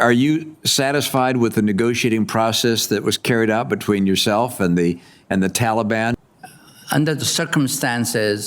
Are you satisfied with the negotiating process that was carried out between yourself and the Taliban? Under the circumstances,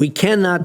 we cannot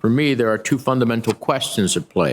For me, there are two fundamental questions at play.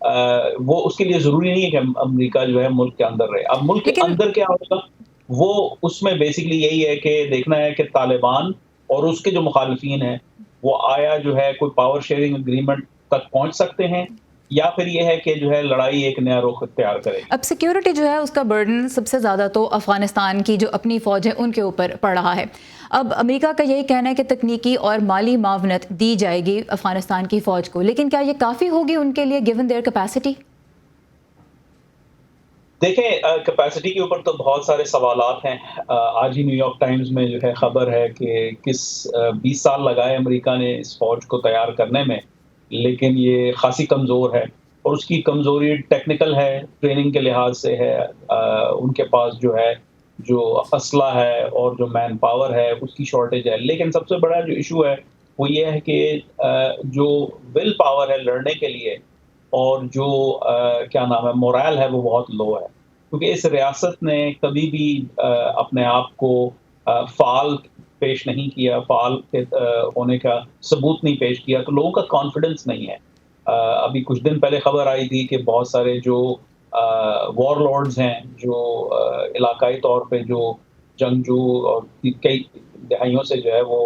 وہ اس کے لیے ضروری نہیں ہے کہ امریکہ جو ہے ملک کے اندر رہے. اب ملک کے اندر کیا ہوگا وہ اس میں بیسکلی یہی ہے کہ دیکھنا ہے کہ طالبان اور اس کے جو مخالفین ہیں وہ آیا جو ہے کوئی پاور شیئرنگ اگریمنٹ تک پہنچ سکتے ہیں یا پھر یہ ہے کہ جو ہے لڑائی ایک نیا رخ اختیار کرے گی. اب سیکیورٹی جو ہے اس کا برڈن سب سے زیادہ تو افغانستان کی جو اپنی فوج ہے ان کے اوپر پڑ رہا ہے. اب امریکہ کا یہی کہنا ہے کہ تکنیکی اور مالی معاونت دی جائے گی افغانستان کی فوج کو، لیکن کیا یہ کافی ہوگی ان کے لیے گیون دیئر کیپیسٹی؟ دیکھیں کیپیسٹی کے اوپر تو بہت سارے سوالات ہیں. آج ہی نیو یارک ٹائمز میں جو ہے خبر ہے کہ 20 سال لگائے امریکہ نے اس فوج کو تیار کرنے میں، لیکن یہ خاصی کمزور ہے اور اس کی کمزوری ٹیکنیکل ہے، ٹریننگ کے لحاظ سے ہے. ان کے پاس جو ہے جو اسلحہ ہے اور جو مین پاور ہے اس کی شارٹیج ہے. لیکن سب سے بڑا جو ایشو ہے وہ یہ ہے کہ جو ول پاور ہے لڑنے کے لیے اور جو کیا نام ہے مورال ہے وہ بہت لو ہے، کیونکہ اس ریاست نے کبھی بھی اپنے آپ کو فعال پیش نہیں کیا، فعال ہونے کا ثبوت نہیں پیش کیا، تو لوگوں کا کانفیڈنس نہیں ہے. ابھی کچھ دن پہلے خبر آئی تھی کہ بہت سارے جو وار لارڈز ہیں، جو علاقائی طور پہ جو جنگجو اور کئی دہائیوں سے جو ہے وہ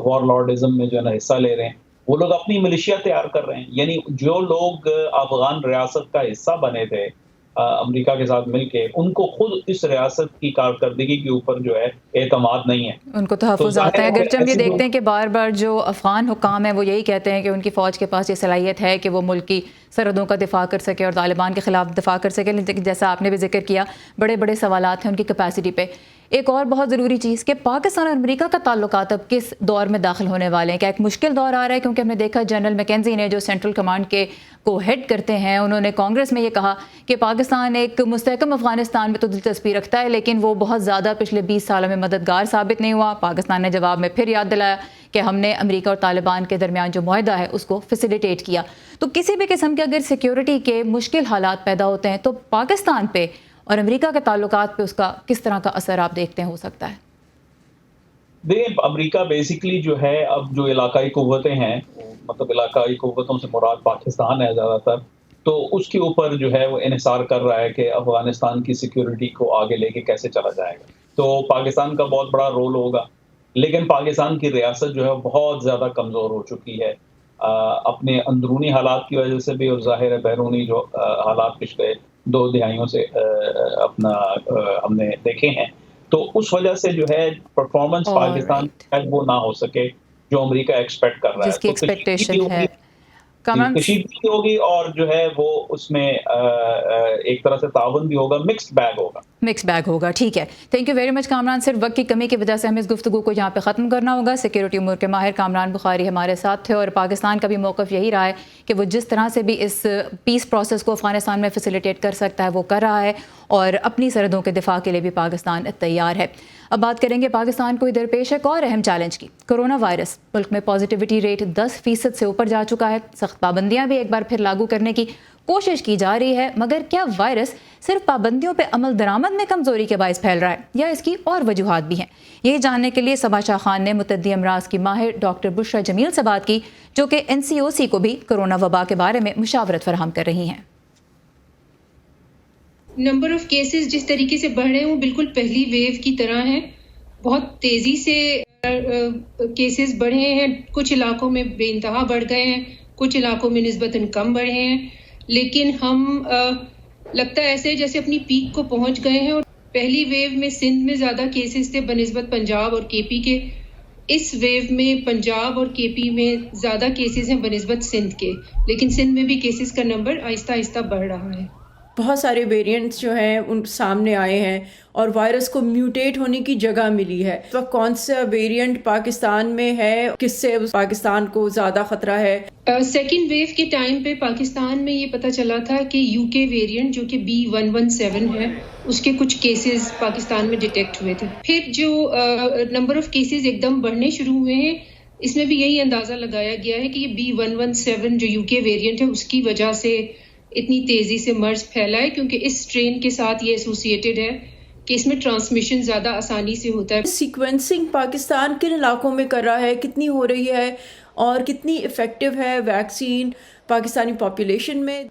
وار لارڈزم میں جو ہے نا حصہ لے رہے ہیں، وہ لوگ اپنی ملیشیا تیار کر رہے ہیں. یعنی جو لوگ افغان ریاست کا حصہ بنے تھے امریکہ کے ساتھ مل کے، ان کو خود اس ریاست کی کارکردگی کے اوپر جو ہے اعتماد نہیں ہے، ان کو تحفظات ہیں. اگرچہ ہم یہ دیکھتے ہیں کہ بار بار جو افغان حکام ہیں وہ یہی کہتے ہیں کہ ان کی فوج کے پاس یہ صلاحیت ہے کہ وہ ملک کی سرحدوں کا دفاع کر سکے اور طالبان کے خلاف دفاع کر سکے، لیکن جیسا آپ نے بھی ذکر کیا بڑے بڑے سوالات ہیں ان کی کیپیسٹی پہ. ایک اور بہت ضروری چیز کہ پاکستان اور امریکہ کا تعلقات اب کس دور میں داخل ہونے والے ہیں؟ کیا ایک مشکل دور آ رہا ہے؟ کیونکہ ہم نے دیکھا جنرل میکنزی نے جو سینٹرل کمانڈ کے کو ہیڈ کرتے ہیں، انہوں نے کانگریس میں یہ کہا کہ پاکستان ایک مستحکم افغانستان میں تو دلچسپی رکھتا ہے لیکن وہ بہت زیادہ پچھلے 20 سالوں میں مددگار ثابت نہیں ہوا. پاکستان نے جواب میں پھر یاد دلایا کہ ہم نے امریکہ اور طالبان کے درمیان جو معاہدہ ہے اس کو فیسیلیٹیٹ کیا. تو کسی بھی قسم کے اگر سیکیورٹی کے مشکل حالات پیدا ہوتے ہیں تو پاکستان پہ اور امریکہ کے تعلقات پہ اس کا کس طرح کا اثر آپ دیکھتے ہیں ہو سکتا ہے؟ دیکھیں امریکہ بیسکلی جو ہے اب جو علاقائی قوتیں ہیں، مطلب علاقائی قوتوں سے مراد پاکستان ہے زیادہ تر، تو اس کے اوپر جو ہے وہ انحصار کر رہا ہے کہ افغانستان کی سیکیورٹی کو آگے لے کے کیسے چلا جائے گا. تو پاکستان کا بہت بڑا رول ہوگا، لیکن پاکستان کی ریاست جو ہے بہت زیادہ کمزور ہو چکی ہے اپنے اندرونی حالات کی وجہ سے بھی، اور ظاہر ہے بیرونی جو حالات پچھلے 2 دہائیوں سے اپنا ہم نے دیکھے ہیں. تو اس وجہ سے جو ہے پرفارمنس پاکستان وہ نہ ہو سکے جو امریکہ ایکسپیکٹ کر رہا ہے، جس کی ایکسپیکٹیشن ہے. کشیدگی ہوگی اور جو ہے وہ اس میں ایک طرح سے تعاون بھی ہوگا، مکسڈ بیگ ہوگا. ٹھیک ہے، thank you very much Kamran. صرف وقت کی کمی کی وجہ سے ہمیں اس گفتگو کو یہاں پہ ختم کرنا ہوگا. سیکیورٹی امور کے ماہر کامران بخاری ہمارے ساتھ تھے اور پاکستان کا بھی موقف یہی رہا ہے کہ وہ جس طرح سے بھی اس پیس پروسیس کو افغانستان میں فیسیلیٹیٹ کر سکتا ہے وہ کر رہا ہے اور اپنی سرحدوں کے دفاع کے لیے بھی پاکستان تیار ہے. اب بات کریں گے پاکستان کو درپیش ایک اور اہم چیلنج کی. کرونا وائرس ملک میں پازیٹیوٹی ریٹ 10% سے اوپر جا چکا ہے. سخت پابندیاں بھی ایک بار پھر لاگو کرنے کی کوشش کی جا رہی ہے، مگر کیا وائرس صرف پابندیوں پہ عمل درآمد میں کمزوری کے باعث پھیل رہا ہے یا اس کی اور وجوہات بھی ہیں؟ یہی جاننے کے لیے صبا شاہ خان نے متعدی امراض کی ماہر ڈاکٹر بشرا جمیل سے بات کی، جو کہ NCOC کو بھی کرونا وبا کے بارے میں مشاورت فراہم کر رہی ہیں. نمبر آف کیسز جس طریقے سے بڑھ رہے ہیں وہ بالکل پہلی ویو کی طرح ہیں. بہت تیزی سے کیسز بڑھے ہیں، کچھ علاقوں میں بے انتہا بڑھ گئے ہیں، کچھ علاقوں میں نسبتاً کم بڑھے ہیں، لیکن ہم لگتا ہے ایسے جیسے اپنی پیک کو پہنچ گئے ہیں. اور پہلی ویو میں سندھ میں زیادہ کیسز تھے بنسبت پنجاب اور KP کے. اس ویو میں پنجاب اور KP میں زیادہ کیسز ہیں بنسبت سندھ کے، لیکن سندھ میں بھی کیسز کا نمبر آہستہ آہستہ بڑھ رہا ہے. بہت سارے ویریئنٹس جو ہیں ان سامنے آئے ہیں اور وائرس کو میوٹیٹ ہونے کی جگہ ملی ہے. تو کون سا ویریئنٹ پاکستان میں ہے، کس سے پاکستان کو زیادہ خطرہ ہے؟ سیکنڈ ویو کے ٹائم پہ پاکستان میں یہ پتہ چلا تھا کہ UK ویریئنٹ جو کہ B117 ہے اس کے کچھ کیسز پاکستان میں ڈیٹیکٹ ہوئے تھے. پھر جو نمبر آف کیسز ایک دم بڑھنے شروع ہوئے ہیں، اس میں بھی یہی اندازہ لگایا گیا ہے کہ یہ B117 جو UK ویریئنٹ ہے اس کی وجہ سے اتنی تیزی سے مرض پھیلا ہے، کیونکہ اس اسٹرین کے ساتھ یہ ایسوسیٹڈ ہے کہ اس میں ٹرانسمیشن زیادہ آسانی سے ہوتا ہے. سیکوینسنگ پاکستان کن علاقوں میں کر رہا ہے، کتنی ہو رہی ہے اور کتنی افیکٹو ہے ویکسین پاکستانی پاپولیشن میں؟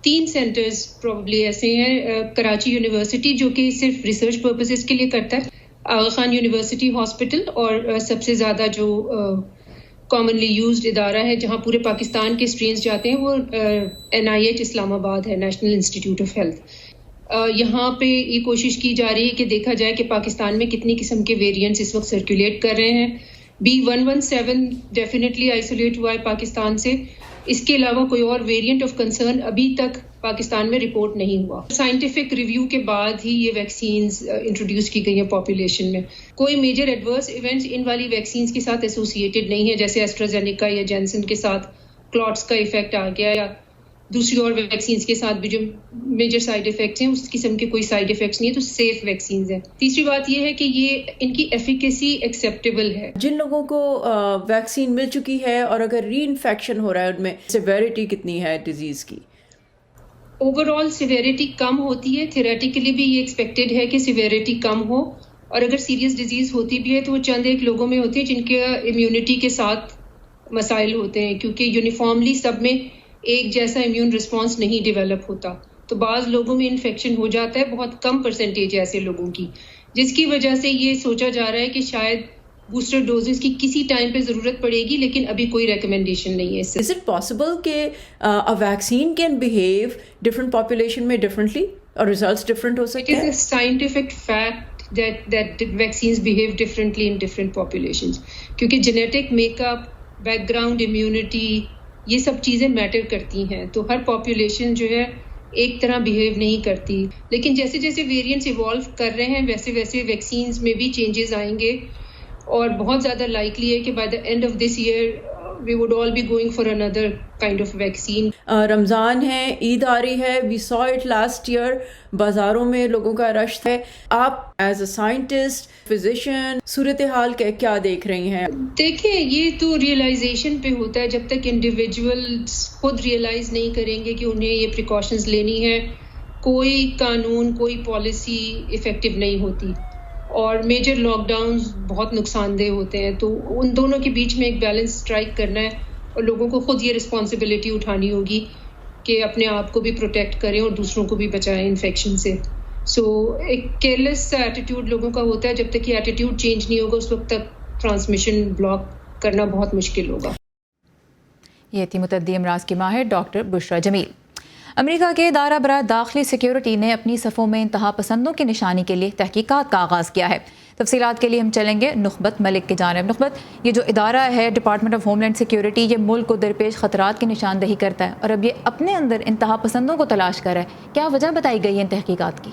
3 سینٹرز پروبلی ایسے ہیں. کراچی یونیورسٹی جو کہ صرف ریسرچ پرپسز کے لیے کرتا ہے, آغا خان یونیورسٹی ہاسپٹل, اور سب سے زیادہ جو کامنلی یوزڈ ادارہ ہے جہاں پورے پاکستان کے اسٹرینز جاتے ہیں وہ NIH اسلام آباد ہے, نیشنل انسٹیٹیوٹ آف ہیلتھ. یہاں پہ یہ کوشش کی جا رہی ہے کہ دیکھا جائے کہ پاکستان میں کتنی قسم کے ویریئنٹس اس وقت سرکولیٹ کر رہے ہیں. B117 ڈیفینیٹلی آئسولیٹ ہوا ہے پاکستان سے. اس کے علاوہ کوئی اور ویریئنٹ آف کنسرن ابھی تک پاکستان میں رپورٹ نہیں ہوا. سائنٹیفک ریویو کے بعد ہی یہ ویکسینز انٹروڈیوس کی گئی ہیں پاپولیشن میں. کوئی میجر ایڈورس ایونٹس ان والی ویکسینز کے ساتھ ایسوسیٹڈ نہیں ہے, جیسے ایسٹرازینیکا یا جینسن کے ساتھ کلاٹس کا ایفیکٹ آ گیا, یا دوسری اور ویکسینز کے ساتھ بھی جو میجر سائیڈ ایفیکٹس ہیں اس قسم کے کوئی سائیڈ ایفیکٹس نہیں ہے, تو سیف ویکسینز ہیں. تیسری بات یہ ہے کہ یہ ان کی ایفیکیسی ایکسیپٹیبل ہے. جن لوگوں کو ویکسین مل چکی ہے اور اگر ری انفیکشن ہو رہا ہے ان میں سیویرٹی کتنی ہے ڈیزیز کی؟ اوور آل سیویرٹی کم ہوتی ہے. تھیوریٹیکلی بھی یہ ایکسپیکٹڈ ہے کہ سیویرٹی کم ہو, اور اگر سیریس ڈیزیز ہوتی بھی ہے تو وہ چند ایک لوگوں میں ہوتی ہے جن کے امیونٹی کے ساتھ مسائل ہوتے ہیں, کیونکہ یونیفارملی سب میں ایک جیسا امیون رسپانس نہیں ڈیولپ ہوتا. تو بعض لوگوں میں انفیکشن ہو جاتا ہے, بہت کم پرسنٹیج ایسے لوگوں کی, جس کی وجہ سے یہ سوچا جا رہا ہے کہ شاید بوسٹر ڈوزز کی کسی ٹائم پہ ضرورت پڑے گی, لیکن ابھی کوئی ریکمنڈیشن نہیں ہے. Is it possible کہ a vaccine can behave different population میں differently اور results different ہو سکتے ہیں؟ It is a scientific fact that vaccines behave differently in different populations, کیونکہ genetic makeup, background immunity یہ سب چیزیں میٹر کرتی ہیں. تو ہر پاپولیشن جو ہے ایک طرح بیہیو نہیں کرتی, لیکن جیسے جیسے ویریئنٹس ایوالو کر رہے ہیں ویسے ویسے ویکسینز میں بھی چینجز آئیں گے, اور بہت زیادہ لائکلی ہے کہ by the end of this year we would all be going for another kind of vaccine. رمضان ہے, عید آ رہی ہے, we saw it last year, بازاروں میں لوگوں کا رش ہے. آپ ایز اے سائنٹسٹ, فزیشین, صورتحال کیا دیکھ رہی ہیں؟ دیکھیں, یہ تو ریئلائزیشن پہ ہوتا ہے. جب تک انڈیویجولس خود ریئلائز نہیں کریں گے کہ انہیں یہ پریکاشنز لینی ہے, کوئی قانون, کوئی پالیسی افیکٹو نہیں ہوتی. اور میجر لاک ڈاؤنز بہت نقصان دہ ہوتے ہیں. تو ان دونوں کے بیچ میں ایک بیلنس اسٹرائک کرنا ہے, اور لوگوں کو خود یہ رسپانسبلٹی اٹھانی ہوگی کہ اپنے آپ کو بھی پروٹیکٹ کریں اور دوسروں کو بھی بچائیں انفیکشن سے. سو ایک کیئرلیس ایٹیٹیوڈ لوگوں کا ہوتا ہے. جب تک یہ ایٹیٹیوڈ چینج نہیں ہوگا اس وقت تک ٹرانسمیشن بلاک کرنا بہت مشکل ہوگا. یہ تھی متعدی امراض کی ماہر ڈاکٹر بشرا جمیل. امریکہ کے ادارہ برائے داخلی سیکیورٹی نے اپنی صفوں میں انتہا پسندوں کی نشانی کے لیے تحقیقات کا آغاز کیا ہے. تفصیلات کے لیے ہم چلیں گے نخبت ملک کی جانب. نخبت, یہ جو ادارہ ہے department of homeland security, یہ ملک کو درپیش خطرات کی نشاندہی کرتا ہے, اور اب یہ اپنے اندر انتہا پسندوں کو تلاش کر رہا ہے. کیا وجہ بتائی گئی ہے ان تحقیقات کی؟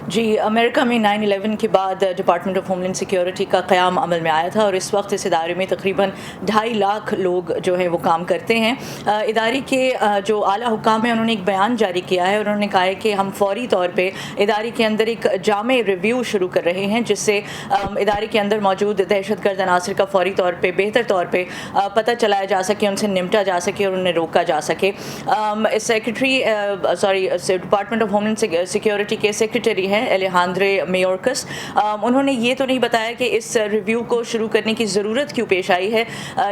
جی, امریکہ میں 9/11 کے بعد department of homeland security کا قیام عمل میں آیا تھا, اور اس وقت اس ادارے میں تقریباً 2.5 لاکھ لوگ جو ہیں وہ کام کرتے ہیں. ادارے کے جو اعلیٰ حکام ہیں انہوں نے ایک بیان جاری کیا ہے, اور انہوں نے کہا ہے کہ ہم فوری طور پہ ادارے کے اندر ایک جامع ریویو شروع کر رہے ہیں, جس سے ادارے کے اندر موجود دہشت گرد عناصر کا فوری طور پہ بہتر طور پہ پتہ چلایا جا سکے, ان سے نمٹا جا سکے اور انہیں روکا جا سکے. Department of homeland security کے سیکریٹری ہیں الیجاندرو میورکس, انہوں نے یہ تو نہیں بتایا کہ اس ریویو کو شروع کرنے کی ضرورت کیوں پیش آئی ہے,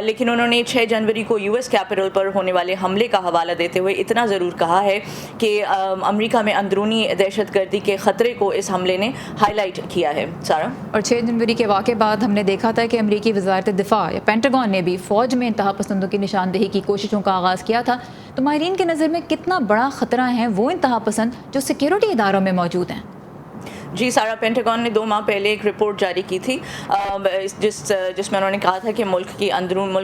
لیکن انہوں نے 6 جنوری کو US کیپٹل پر ہونے والے حملے کا حوالہ دیتے ہوئے اتنا ضرور کہا ہے کہ امریکہ میں اندرونی دہشت گردی کے خطرے کو اس حملے نے ہائی لائٹ کیا ہے. سارا, اور 6 جنوری کے واقعے بعد ہم نے دیکھا تھا کہ امریکی وزارت دفاع یا پینٹاگون نے بھی فوج میں انتہا پسندوں کی نشاندہی کی کوششوں کا آغاز کیا تھا. تو ماہرین کے نظر میں کتنا بڑا خطرہ ہیں وہ انتہا پسند جو سیکیورٹی اداروں میں موجود ہیں؟ جی سارا, پینٹاگون نے 2 ماہ پہلے ایک رپورٹ جاری کی تھی جس میں انہوں نے کہا تھا کہ ملک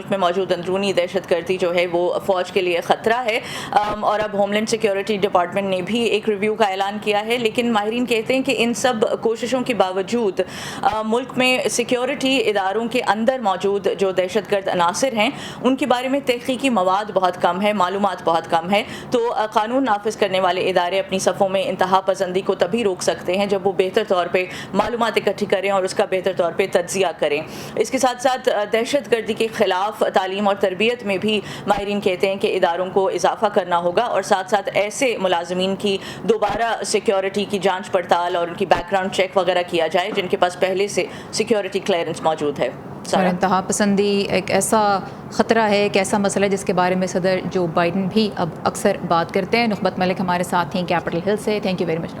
میں موجود اندرونی دہشت گردی جو ہے وہ فوج کے لیے خطرہ ہے, اور اب ہوم لینڈ سیکیورٹی ڈپارٹمنٹ نے بھی ایک ریویو کا اعلان کیا ہے. لیکن ماہرین کہتے ہیں کہ ان سب کوششوں کے باوجود ملک میں سیکیورٹی اداروں کے اندر موجود جو دہشت گرد عناصر ہیں ان کے بارے میں تحقیقی مواد بہت کم ہے, معلومات بہت کم ہے. تو قانون نافذ کرنے والے ادارے اپنی صفوں میں انتہا پسندی کو تبھی روک سکتے ہیں جب وہ بہتر طور پہ معلومات اکٹھی کریں اور اس کا بہتر طور پہ تجزیہ کریں. اس کے ساتھ ساتھ دہشت گردی کے خلاف تعلیم اور تربیت میں بھی ماہرین کہتے ہیں کہ اداروں کو اضافہ کرنا ہوگا, اور ساتھ ساتھ ایسے ملازمین کی دوبارہ سیکیورٹی کی جانچ پڑتال اور ان کی بیک گراؤنڈ چیک وغیرہ کیا جائے جن کے پاس پہلے سے سیکیورٹی کلیئرنس موجود ہے. اور انتہا پسندی ایک ایسا خطرہ ہے، ایک ایسا مسئلہ جس کے بارے میں صدر جو بائیڈن بھی اب اکثر بات کرتے ہیں۔ نخبت ملک ہمارے ساتھ ہیں کیپٹل ہل سے، تھینک یو ویری مچ۔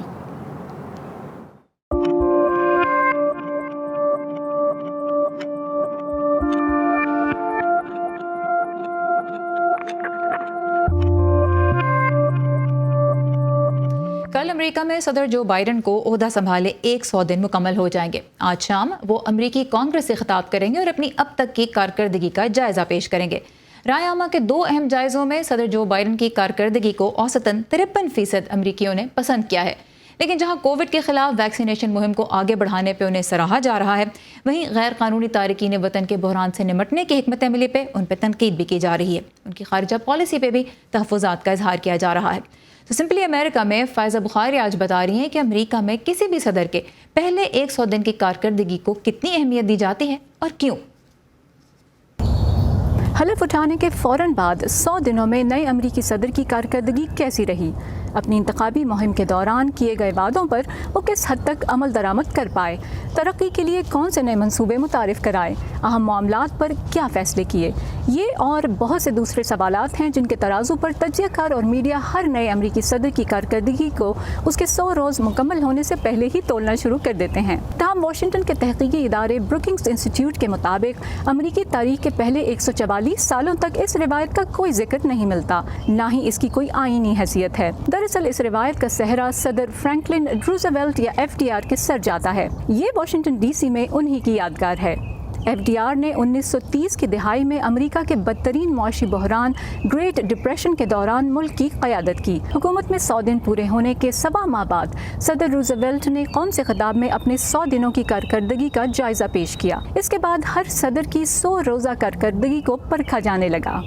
کل امریکہ میں صدر جو بائیڈن کو عہدہ سنبھالے 100 دن مکمل ہو جائیں گے۔ آج شام وہ امریکی کانگریس سے خطاب کریں گے اور اپنی اب تک کی کارکردگی کا جائزہ پیش کریں گے۔ رائے عامہ کے 2 اہم جائزوں میں صدر جو بائیڈن کی کارکردگی کو اوسطاً 53% امریکیوں نے پسند کیا ہے، لیکن جہاں کووڈ کے خلاف ویکسینیشن مہم کو آگے بڑھانے پہ انہیں سراہا جا رہا ہے، وہیں غیر قانونی تارکین وطن کے بحران سے نمٹنے کی حکمت عملی پہ ان پہ تنقید بھی کی جا رہی ہے۔ ان کی خارجہ پالیسی پہ بھی تحفظات کا اظہار کیا جا رہا ہے۔ تو سمپلی امریکہ میں فائزہ بخاری آج بتا رہی ہیں کہ امریکہ میں کسی بھی صدر کے پہلے 100 دن کی کارکردگی کو کتنی اہمیت دی جاتی ہے اور کیوں۔ حلف اٹھانے کے فوراً بعد 100 دنوں میں نئے امریکی صدر کی کارکردگی کیسی رہی؟ اپنی انتخابی مہم کے دوران کیے گئے وعدوں پر وہ کس حد تک عمل درآمد کر پائے؟ ترقی کے لیے کون سے نئے منصوبے متعارف کرائے؟ اہم معاملات پر کیا فیصلے کیے؟ یہ اور بہت سے دوسرے سوالات ہیں جن کے ترازو پر تجزیہ کار اور میڈیا ہر نئے امریکی صدر کی کارکردگی کو اس کے 100 روز مکمل ہونے سے پہلے ہی تولنا شروع کر دیتے ہیں۔ تاہم واشنگٹن کے تحقیقی ادارے بروکنگز انسٹیٹیوٹ کے مطابق امریکی تاریخ کے پہلے 144 سالوں تک اس روایت کا کوئی ذکر نہیں ملتا، نہ ہی اس کی کوئی آئینی حیثیت ہے۔ دراصل اس روایت کا صحرا صدر فرینکلن روزویلٹ یا FDR کے سر جاتا ہے۔ یہ واشنگٹن ڈی سی میں انہی کی یادگار ہے۔ FDR نے 1930 کی دہائی میں امریکہ کے بدترین معاشی بحران گریٹ ڈپریشن کے دوران ملک کی قیادت کی۔ حکومت میں 100 دن پورے ہونے کے 7 ماہ بعد صدر روزویلٹ نے قوم سے خطاب میں اپنے 100 دنوں کی کارکردگی کا جائزہ پیش کیا۔ اس کے بعد ہر صدر کی 100 روزہ کارکردگی کو پرکھا جانے لگا۔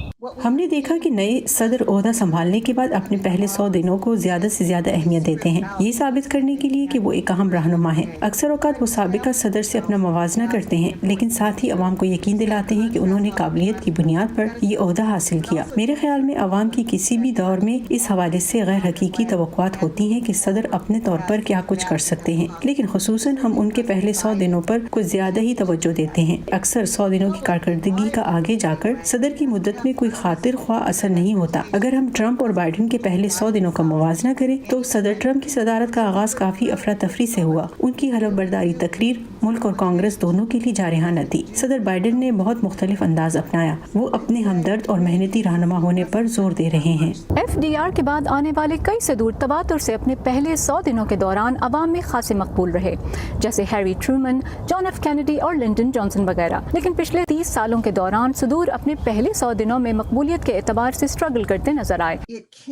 ہم نے دیکھا کہ نئے صدر عہدہ سنبھالنے کے بعد اپنے پہلے 100 دنوں کو زیادہ سے زیادہ اہمیت دیتے ہیں، یہ ثابت کرنے کے لیے کہ وہ ایک اہم رہنما ہے۔ اکثر اوقات وہ سابقہ صدر سے اپنا موازنہ کرتے ہیں، لیکن ساتھ ہی عوام کو یقین دلاتے ہیں کہ انہوں نے قابلیت کی بنیاد پر یہ عہدہ حاصل کیا۔ میرے خیال میں عوام کی کسی بھی دور میں اس حوالے سے غیر حقیقی توقعات ہوتی ہیں کہ صدر اپنے طور پر کیا کچھ کر سکتے ہیں، لیکن خصوصاً ہم ان کے پہلے 100 دنوں پر کچھ زیادہ ہی توجہ دیتے ہیں۔ اکثر 100 دنوں کی کارکردگی کا آگے جا کر صدر کی مدت میں کوئی خاطر خواہ اثر نہیں ہوتا۔ اگر ہم ٹرمپ اور بائیڈن کے پہلے 100 دنوں کا موازنہ کریں تو صدر ٹرمپ کی صدارت کا آغاز کافی افراتفری سے ہوا۔ ان کی حلف برداری تقریر ملک اور کانگریس دونوں کے لیے جارحانہ تھی۔ صدر بائیڈن نے بہت مختلف انداز اپنایا، وہ اپنے ہمدرد اور محنتی رہنما ہونے پر زور دے رہے ہیں۔ FDR کے بعد آنے والے کئی صدور تواتر سے اپنے پہلے 100 دنوں کے دوران عوام میں خاصے مقبول رہے، جیسے Harry Truman, John F Kennedy اور لنڈن جانسن وغیرہ، لیکن پچھلے 30 سالوں کے دوران صدور اپنے پہلے 100 دنوں میں مقبولیت کے اعتبار سے اسٹرگل کرتے نظر آئے۔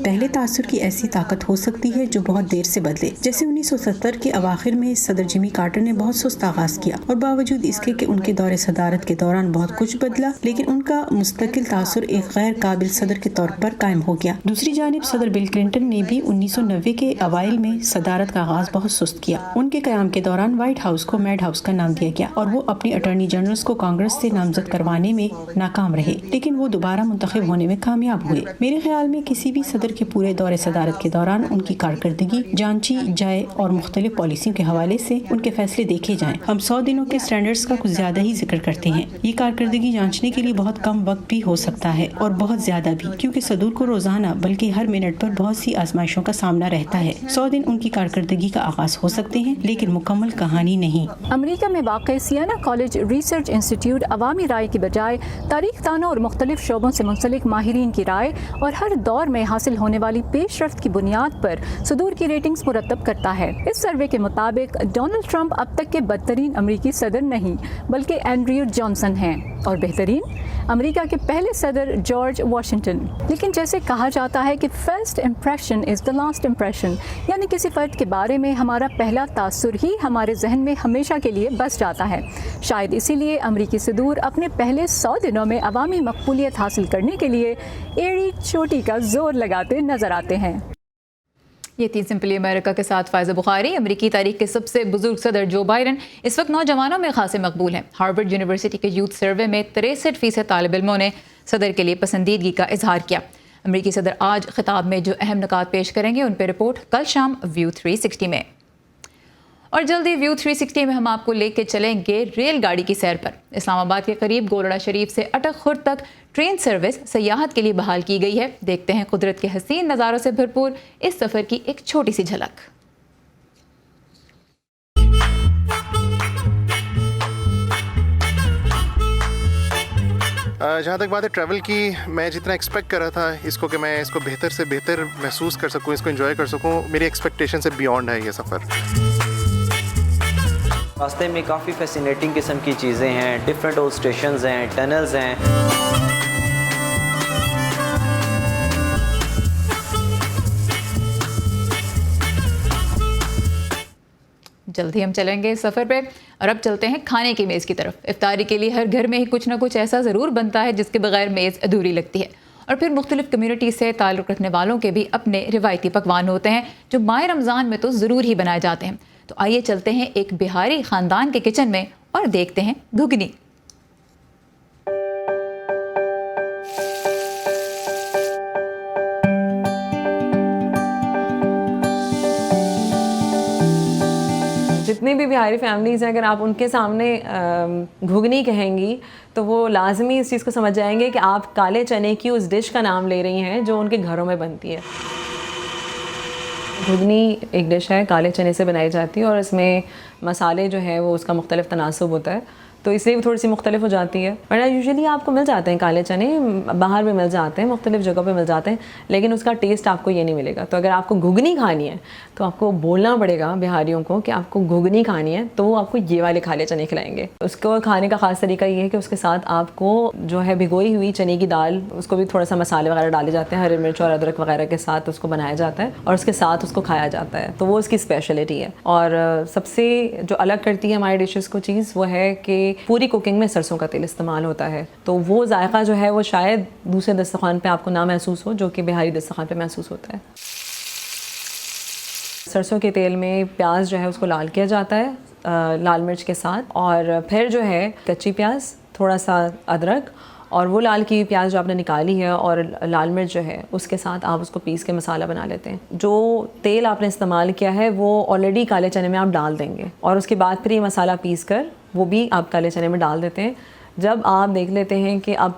پہلے تاثر کی ایسی طاقت ہو سکتی ہے جو بہت دیر سے بدلے، جیسے 1970 کے اواخر میں صدر جیمی کارٹر نے بہت سست آغاز کیا اور باوجود اس کے کہ ان کے دور صدارت کے دوران بہت کچھ بدلا، لیکن ان کا مستقل تاثر ایک غیر قابل صدر کے طور پر قائم ہو گیا۔ دوسری جانب صدر بل کلنٹن نے بھی 1990 کے اوائل میں صدارت کا آغاز بہت سست کیا۔ ان کے قیام کے دوران وائٹ ہاؤس کو میڈ ہاؤس کا نام دیا گیا اور وہ اپنی اٹارنی جنرلز کو کانگریس سے نامزد کروانے میں ناکام رہے، لیکن وہ دوبارہ منتخب ہونے میں کامیاب ہوئے۔ میرے خیال میں کسی بھی صدر کے پورے دور صدارت کے دوران ان کی کارکردگی جانچی جائے اور مختلف پالیسیوں کے حوالے سے ان کے فیصلے دیکھے جائیں۔ ہم 100 دنوں کے سٹینڈرڈز کا کچھ زیادہ ہی ذکر کرتے ہیں۔ یہ کارکردگی جانچنے کے لیے بہت کم وقت بھی ہو سکتا ہے اور بہت زیادہ بھی، کیونکہ صدور کو روزانہ بلکہ ہر منٹ پر بہت سی آزمائشوں کا سامنا رہتا ہے۔ 100 دن ان کی کارکردگی کا آغاز ہو سکتے ہیں، لیکن مکمل کہانی نہیں۔ امریکہ میں واقع سیانا کالج ریسرچ انسٹیٹیوٹ عوامی رائے کی بجائے تاریخ دانوں اور مختلف شعبوں سے منسلک ماہرین کی رائے اور ہر دور میں حاصل ہونے والی پیش رفت کی بنیاد پر صدور کی ریٹنگز مرتب کرتا ہے۔ اس سروے کے مطابق ڈونلڈ ٹرمپ اب تک کے بدترین امریکی صدر نہیں بلکہ اینڈریو جانسن ہیں، اور بہترین امریکہ کے پہلے صدر جارج واشنگٹن۔ لیکن جیسے کہا جاتا ہے کہ first impression is the last impression, یعنی کسی فرد کے بارے میں ہمارا پہلا تاثر ہی ہمارے ذہن میں ہمیشہ کے لیے بس جاتا ہے۔ شاید اسی لیے امریکی صدور اپنے پہلے 100 دنوں میں عوامی مقبولیت حاصل کرنے کے لیے ایڑی چوٹی کا زور لگاتے نظر آتے ہیں۔ یہ تھی سمپلی امریکہ کے ساتھ فائزہ بخاری۔ امریکی تاریخ کے سب سے بزرگ صدر جو بائیڈن اس وقت نوجوانوں میں خاصے مقبول ہیں۔ ہارورڈ یونیورسٹی کے یوتھ سروے میں 63% طالب علموں نے صدر کے لیے پسندیدگی کا اظہار کیا۔ امریکی صدر آج خطاب میں جو اہم نکات پیش کریں گے ان پہ رپورٹ کل شام ویو 360 میں۔ اور جلدی ویو 360 میں ہم آپ کو لے کے چلیں گے ریل گاڑی کی سیر پر۔ اسلام آباد کے قریب گولڑا شریف سے اٹک خرد تک ٹرین سروس سیاحت کے لیے بحال کی گئی ہے۔ دیکھتے ہیں قدرت کے حسین نظاروں سے بھرپور اس سفر کی ایک چھوٹی سی جھلک۔ جہاں تک بات ہے ٹریول کی، میں جتنا ایکسپیکٹ کر رہا تھا اس کو کہ میں اس کو بہتر سے بہتر محسوس کر سکوں، اس کو انجوائے کر سکوں، میری ایکسپیکٹیشن سے بیونڈ ہے یہ سفر۔ راستے میں کافی فیسینیٹنگ قسم کی چیزیں ہیں، ڈفرینٹ اولڈ اسٹیشنز ہیں، ٹنلز ہیں۔ جلدی ہم چلیں گے سفر پہ اور اب چلتے ہیں کھانے کی میز کی طرف۔ افطاری کے لیے ہر گھر میں ہی کچھ نہ کچھ ایسا ضرور بنتا ہے جس کے بغیر میز ادھوری لگتی ہے، اور پھر مختلف کمیونٹی سے تعلق رکھنے والوں کے بھی اپنے روایتی پکوان ہوتے ہیں جو ماہ رمضان میں تو ضرور ہی بنائے جاتے ہیں۔ تو آئیے چلتے ہیں ایک بہاری خاندان کے کچن میں اور دیکھتے ہیں گھگنی۔ جتنی بھی بہاری فیملیز ہیں، اگر آپ ان کے سامنے گھگنی کہیں گی تو وہ لازمی اس چیز کو سمجھ جائیں گے کہ آپ کالے چنے کی اس ڈش کا نام لے رہی ہیں جو ان کے گھروں میں بنتی ہے۔ گھگنی ایک ڈش ہے، کالے چنے سے بنائی جاتی ہے اور اس میں مسالے جو ہے وہ اس کا مختلف تناسب ہوتا ہے، تو اس لیے وہ تھوڑی سی مختلف ہو جاتی ہے۔ ورنہ یوزلی آپ کو مل جاتے ہیں کالے چنے، باہر بھی مل جاتے ہیں، مختلف جگہوں پہ مل جاتے ہیں، لیکن اس کا ٹیسٹ آپ کو یہ نہیں ملے گا۔ تو اگر آپ کو گھگنی کھانی ہے تو آپ کو بولنا پڑے گا بہاریوں کو کہ آپ کو گھگنی کھانی ہے، تو وہ آپ کو یہ والے کالے چنے کھلائیں گے۔ اس کو کھانے کا خاص طریقہ یہ ہے کہ اس کے ساتھ آپ کو جو ہے بھگوئی ہوئی چنے کی دال، اس کو بھی تھوڑا سا مسالے وغیرہ ڈالے جاتے ہیں، ہری مرچ اور ادرک وغیرہ کے ساتھ اس کو بنایا جاتا ہے اور اس کے ساتھ اس کو کھایا جاتا ہے، تو وہ اس کی اسپیشلٹی ہے۔ اور سب سے جو الگ کرتی ہے ہماری ڈشز کو چیز، وہ ہے کہ پوری کوکنگ میں سرسوں کا تیل استعمال ہوتا ہے، تو وہ ذائقہ جو ہے وہ شاید دوسرے دسترخوان پہ آپ کو نہ محسوس ہو جو کہ بہاری دسترخوان پہ محسوس ہوتا ہے۔ سرسوں کے تیل میں پیاز جو ہے اس کو لال کیا جاتا ہے لال مرچ کے ساتھ، اور پھر جو ہے کچی پیاز، تھوڑا سا ادرک، اور وہ لال کی پیاز جو آپ نے نکالی ہے اور لال مرچ جو ہے اس کے ساتھ آپ اس کو پیس کے مسالہ بنا لیتے ہیں۔ جو تیل آپ نے استعمال کیا ہے وہ آلریڈی کالے چنے میں آپ ڈال دیں گے، اور اس کے بعد پھر یہ مسالہ پیس کر وہ بھی آپ کالے چنے میں ڈال دیتے ہیں۔ جب آپ دیکھ لیتے ہیں کہ اب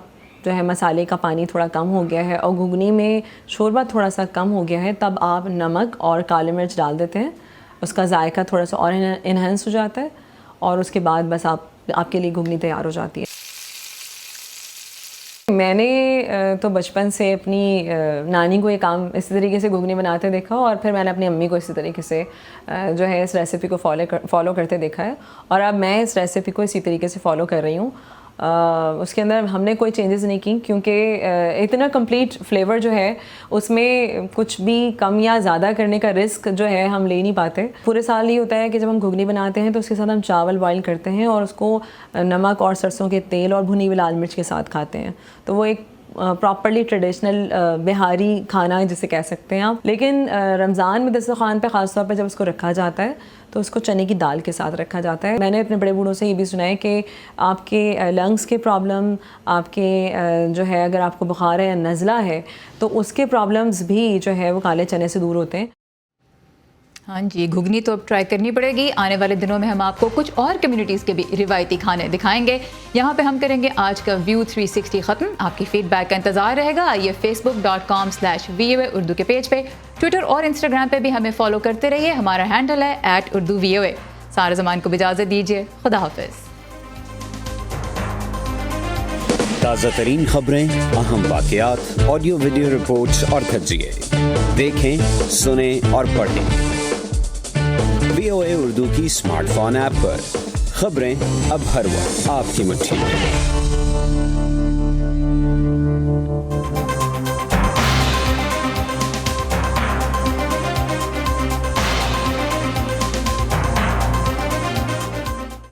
جو ہے مسالے کا پانی تھوڑا کم ہو گیا ہے اور گھگنی میں شوربہ تھوڑا سا کم ہو گیا ہے، تب آپ نمک اور کالی مرچ ڈال دیتے ہیں، اس کا ذائقہ تھوڑا سا اور انہینس ہو جاتا ہے، اور اس کے بعد بس آپ کے لیے گھگنی تیار ہو جاتی ہے۔ میں نے تو بچپن سے اپنی نانی کو یہ کام اسی طریقے سے گھگنی بناتے دیکھا، اور پھر میں نے اپنی امی کو اسی طریقے سے جو ہے اس ریسیپی کو فالو کرتے دیکھا ہے، اور اب میں اس ریسیپی کو اسی طریقے سے فالو کر رہی ہوں۔ اس کے اندر ہم نے کوئی چینجز نہیں کی، کیونکہ اتنا کمپلیٹ فلیور جو ہے اس میں کچھ بھی کم یا زیادہ کرنے کا رسک جو ہے ہم لے نہیں پاتے۔ پورے سال یہ ہوتا ہے کہ جب ہم گھگنی بناتے ہیں تو اس کے ساتھ ہم چاول بوائل کرتے ہیں اور اس کو نمک اور سرسوں کے تیل اور بھنی ہوئی لال مرچ کے ساتھ کھاتے ہیں، تو وہ ایک پراپرلی ٹریڈیشنل بہاری کھانا جسے کہہ سکتے ہیں آپ۔ لیکن رمضان میں دسترخوان پہ خاص طور پہ جب اس کو رکھا جاتا ہے تو اس کو چنے کی دال کے ساتھ رکھا جاتا ہے۔ میں نے اپنے بڑے بوڑھوں سے یہ بھی سنا ہے کہ آپ کے لنگس کے پرابلم، آپ کے جو ہے اگر آپ کو بخار ہے یا نزلہ ہے تو اس کے پرابلمز بھی جو ہے وہ کالے چنے سے دور ہوتے ہیں۔ ہاں جی، گھگنی تو اب ٹرائی کرنی پڑے گی۔ آنے والے دنوں میں ہم آپ کو کچھ اور کمیونٹیز کے بھی روایتی کھانے دکھائیں گے۔ یہاں پہ ہم کریں گے آج کا ویو 360 ختم۔ آپ کی فیڈ بیک کا انتظار رہے گا۔ آئیے facebook.com/VOA اردو کے پیج پہ، ٹویٹر اور انسٹاگرام پہ بھی ہمیں فالو کرتے رہیے۔ ہمارا ہینڈل ہے @UrduVOA۔ سارے زمان کو بھی اجازت دیجیے۔ خدا حافظ۔ تازہ ترین خبریں، اہم واقعات، آڈیو ویڈیو رپورٹس اور تجزیے دیکھیں، سنیں اور پڑھیں VOA اردو کی اسمارٹ فون ایپ پر۔ خبریں اب ہر وقت آپ کی مٹھی میں۔